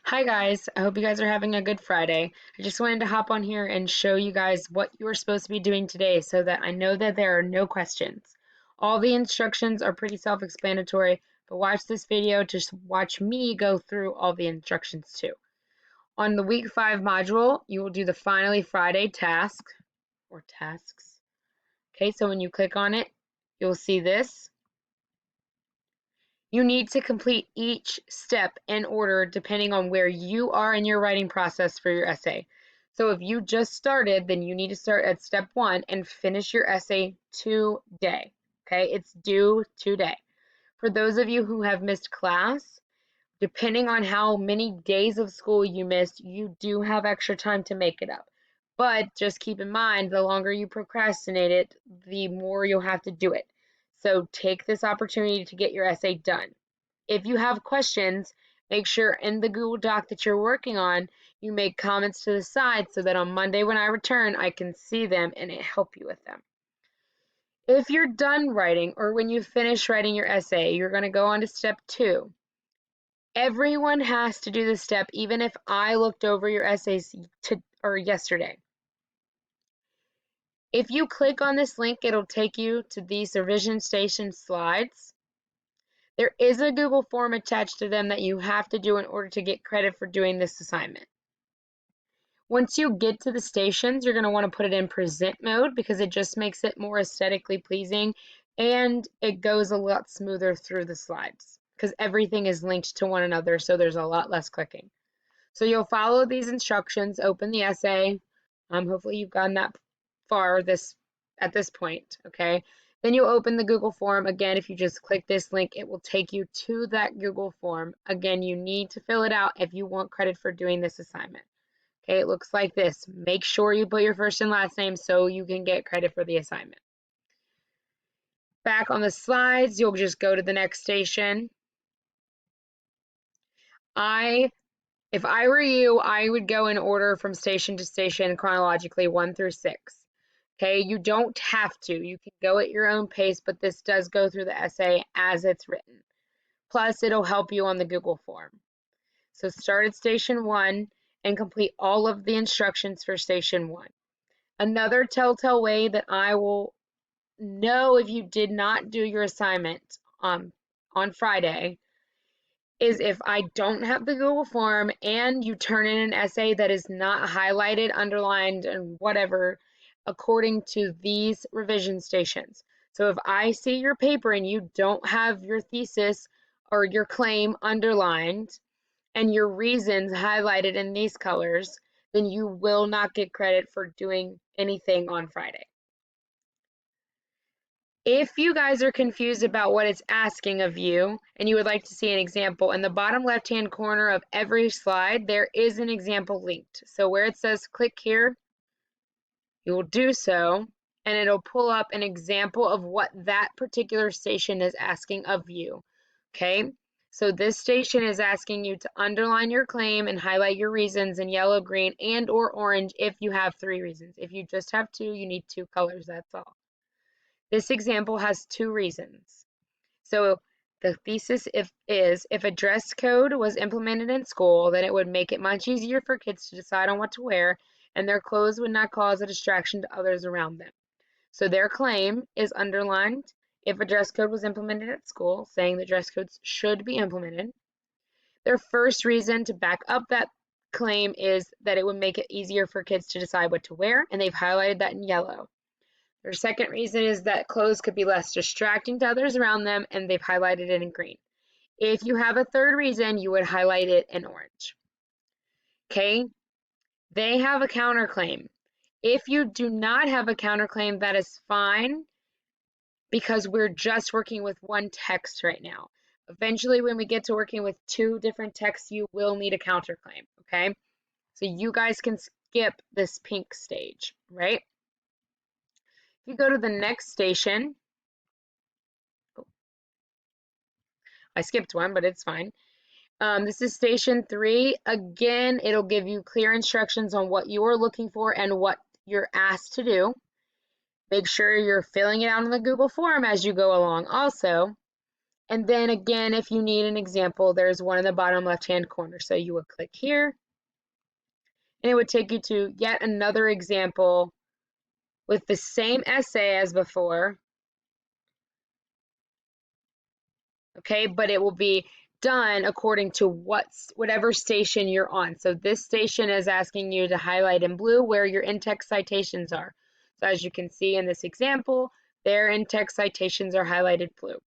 Hi guys, I hope you guys are having a good Friday. I just wanted to hop on here and show you guys what you are supposed to be doing today so that I know that there are no questions. All the instructions are pretty self-explanatory, but watch this video to watch me go through all the instructions too. On the week 5 module, you will do the Finally Friday task or tasks. Okay, so when you click on it, you'll see this. You need to complete each step in order depending on where you are in your writing process for your essay. So if you just started, then you need to start at step 1 and finish your essay today. Okay, it's due today. For those of you who have missed class, depending on how many days of school you missed, you do have extra time to make it up. But just keep in mind, the longer you procrastinate it, the more you'll have to do it. So take this opportunity to get your essay done. If you have questions, make sure in the Google Doc that you're working on, you make comments to the side so that on Monday when I return, I can see them and help you with them. If you're done writing or when you finish writing your essay, you're going to go on to step 2. Everyone has to do this step, even if I looked over your essays yesterday. If you click on this link, it'll take you to these revision station slides. There is a Google form attached to them that you have to do in order to get credit for doing this assignment. Once you get to the stations, you're going to want to put it in present mode because it just makes it more aesthetically pleasing and it goes a lot smoother through the slides because everything is linked to one another, so there's a lot less clicking. So you'll follow these instructions, open the essay. Hopefully you've gotten that far at this point, okay? Then you'll open the Google form. Again, if you just click this link, it will take you to that Google form. Again, you need to fill it out if you want credit for doing this assignment. Okay, it looks like this. Make sure you put your first and last name so you can get credit for the assignment. Back on the slides, you'll just go to the next station. If I were you, I would go in order from station to station chronologically 1 through 6. Okay, you don't have to. You can go at your own pace, but this does go through the essay as it's written. Plus, it'll help you on the Google form. So start at station 1 and complete all of the instructions for station 1. Another telltale way that I will know if you did not do your assignment on Friday is if I don't have the Google form and you turn in an essay that is not highlighted, underlined, and whatever according to these revision stations. So if I see your paper and you don't have your thesis or your claim underlined and your reasons highlighted in these colors, then you will not get credit for doing anything on Friday. If you guys are confused about what it's asking of you and you would like to see an example, in the bottom left-hand corner of every slide, there is an example linked. So where it says click here, you will do so, and it'll pull up an example of what that particular station is asking of you. Okay, so this station is asking you to underline your claim and highlight your reasons in yellow, green, and or orange if you have 3 reasons. If you just have 2, you need 2 colors, that's all. This example has 2 reasons. So the thesis if a dress code was implemented in school, then it would make it much easier for kids to decide on what to wear, and their clothes would not cause a distraction to others around them. So their claim is underlined if a dress code was implemented at school, saying that dress codes should be implemented. Their first reason to back up that claim is that it would make it easier for kids to decide what to wear, and they've highlighted that in yellow. Their second reason is that clothes could be less distracting to others around them, and they've highlighted it in green. If you have a third reason, you would highlight it in orange. Okay, they have a counterclaim. If you do not have a counterclaim, that is fine because we're just working with one text right now. Eventually, when we get to working with 2 different texts, you will need a counterclaim, okay? So you guys can skip this pink stage, right? If you go to the next station, I skipped one, but it's fine. This is station 3. Again, it'll give you clear instructions on what you are looking for and what you're asked to do. Make sure you're filling it out on the Google form as you go along also. And then again, if you need an example, there's one in the bottom left-hand corner. So you would click here, and it would take you to yet another example with the same essay as before, okay, but it will be done according to whatever station you're on. So this station is asking you to highlight in blue where your in-text citations are. So as you can see in this example, their in-text citations are highlighted blue.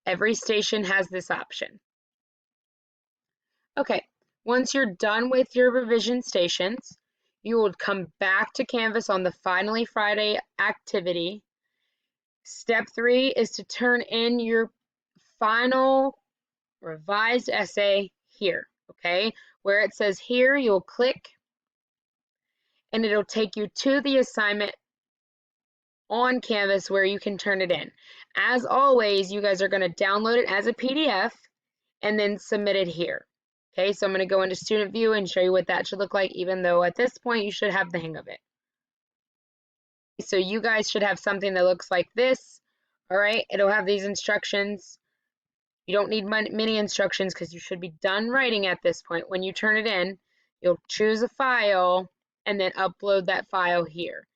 Every station has this option. Okay, once you're done with your revision stations, you will come back to Canvas on the Finally Friday activity. Step 3 is to turn in your final revised essay here, okay? Where it says here, you'll click and it'll take you to the assignment on Canvas where you can turn it in. As always, you guys are going to download it as a PDF and then submit it here. Okay, so I'm going to go into Student View and show you what that should look like, even though at this point you should have the hang of it. So you guys should have something that looks like this. All right, it'll have these instructions. You don't need many instructions because you should be done writing at this point. When you turn it in, you'll choose a file and then upload that file here.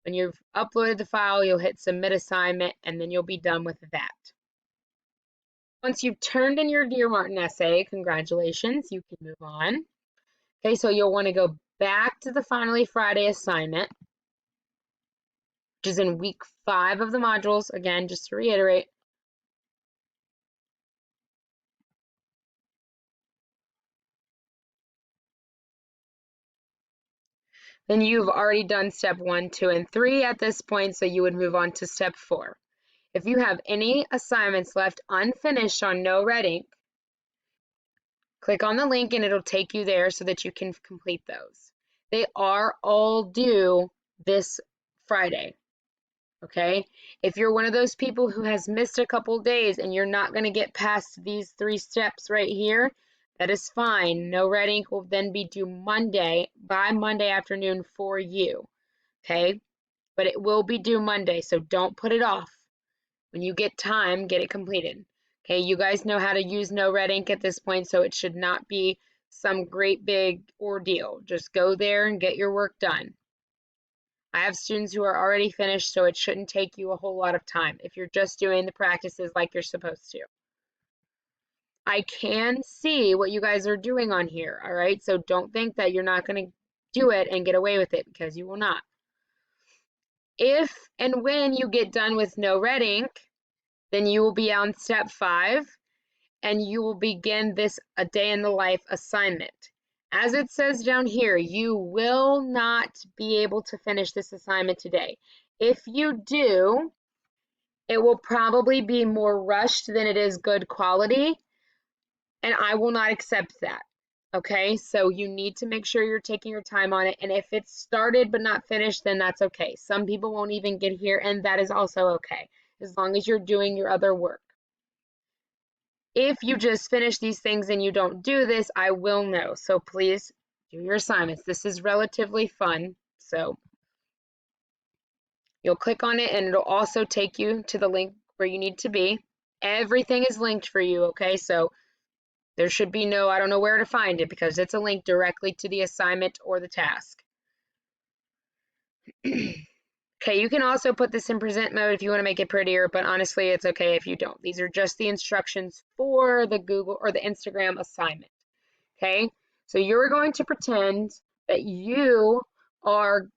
When you've uploaded the file, you'll hit Submit Assignment, and then you'll be done with that. Once you've turned in your Dear Martin essay, congratulations, you can move on. Okay, so you'll want to go back to the Finally Friday assignment, which is in week 5 of the modules. Again, just to reiterate, then you've already done step 1, 2, and 3 at this point, so you would move on to step 4. If you have any assignments left unfinished on No Red Ink, click on the link and it'll take you there so that you can complete those. They are all due this Friday, okay? If you're one of those people who has missed a couple days and you're not going to get past these 3 steps right here, that is fine. No Red Ink will then be due Monday, by Monday afternoon for you, okay? But it will be due Monday, so don't put it off. When you get time, get it completed. Okay, you guys know how to use No Red Ink at this point, so it should not be some great big ordeal. Just go there and get your work done. I have students who are already finished, so it shouldn't take you a whole lot of time if you're just doing the practices like you're supposed to. I can see what you guys are doing on here, all right? So don't think that you're not going to do it and get away with it, because you will not. If and when you get done with No Red Ink, then you will be on step 5 and you will begin this A Day in the Life assignment. As it says down here, you will not be able to finish this assignment today. If you do, it will probably be more rushed than it is good quality, and I will not accept that. Okay, so you need to make sure you're taking your time on it, and if it's started but not finished, then that's okay. Some people won't even get here, and that is also okay, as long as you're doing your other work. If you just finish these things and you don't do this, I will know. So please do your assignments. This is relatively fun. So you'll click on it and it'll also take you to the link where you need to be. Everything is linked for you, okay? So there should be no, I don't know where to find it, because it's a link directly to the assignment or the task. Okay, you can also put this in present mode if you want to make it prettier, but honestly, it's okay if you don't. These are just the instructions for the Google or the Instagram assignment. Okay, so you're going to pretend that you are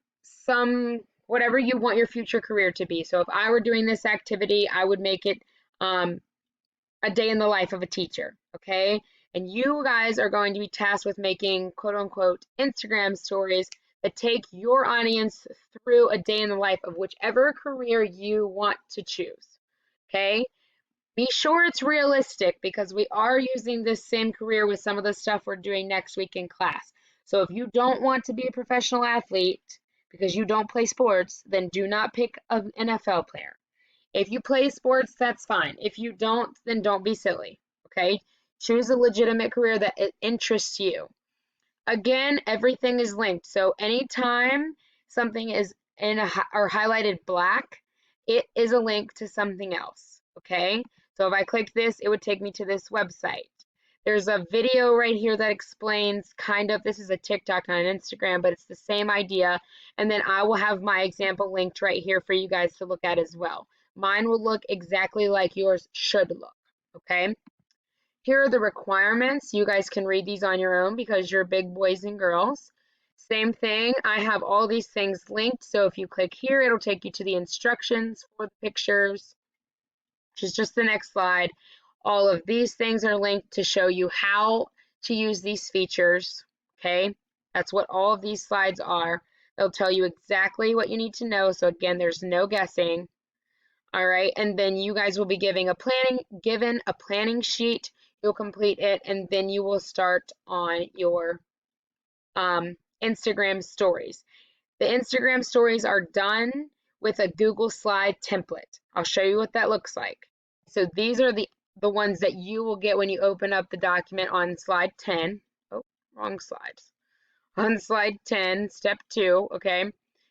whatever you want your future career to be. So if I were doing this activity, I would make it a day in the life of a teacher, okay? And you guys are going to be tasked with making quote unquote Instagram stories that take your audience through a day in the life of whichever career you want to choose, okay? Be sure it's realistic, because we are using this same career with some of the stuff we're doing next week in class. So if you don't want to be a professional athlete because you don't play sports, then do not pick an NFL player. If you play sports, that's fine. If you don't, then don't be silly, okay? Choose a legitimate career that interests you. Again, everything is linked. So anytime something is or highlighted black, it is a link to something else, okay? So if I click this, it would take me to this website. There's a video right here that explains kind of, this is a TikTok, not an Instagram, but it's the same idea. And then I will have my example linked right here for you guys to look at as well. Mine will look exactly like yours should look, okay? Here are the requirements. You guys can read these on your own because you're big boys and girls. Same thing, I have all these things linked. So if you click here, it'll take you to the instructions for the pictures, which is just the next slide. All of these things are linked to show you how to use these features, okay? That's what all of these slides are. They'll tell you exactly what you need to know. So again, there's no guessing. All right, and then you guys will be given a planning sheet. You'll complete it, and then you will start on your Instagram stories. The Instagram stories are done with a Google Slide template. I'll show you what that looks like. So these are the ones that you will get when you open up the document on slide 10. Oh, wrong slides. On slide 10, step 2, okay?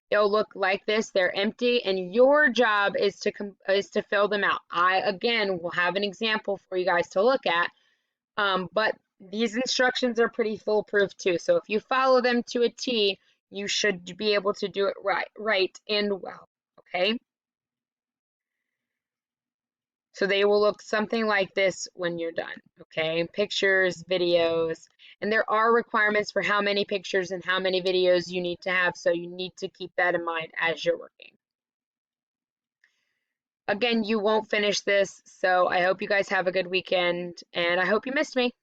They'll look like this. They're empty, and your job is to fill them out. I, again, will have an example for you guys to look at, but these instructions are pretty foolproof too. So if you follow them to a T, you should be able to do it right and well, okay? So they will look something like this when you're done, okay? Pictures, videos, and there are requirements for how many pictures and how many videos you need to have, so you need to keep that in mind as you're working. Again, you won't finish this, so I hope you guys have a good weekend, and I hope you missed me.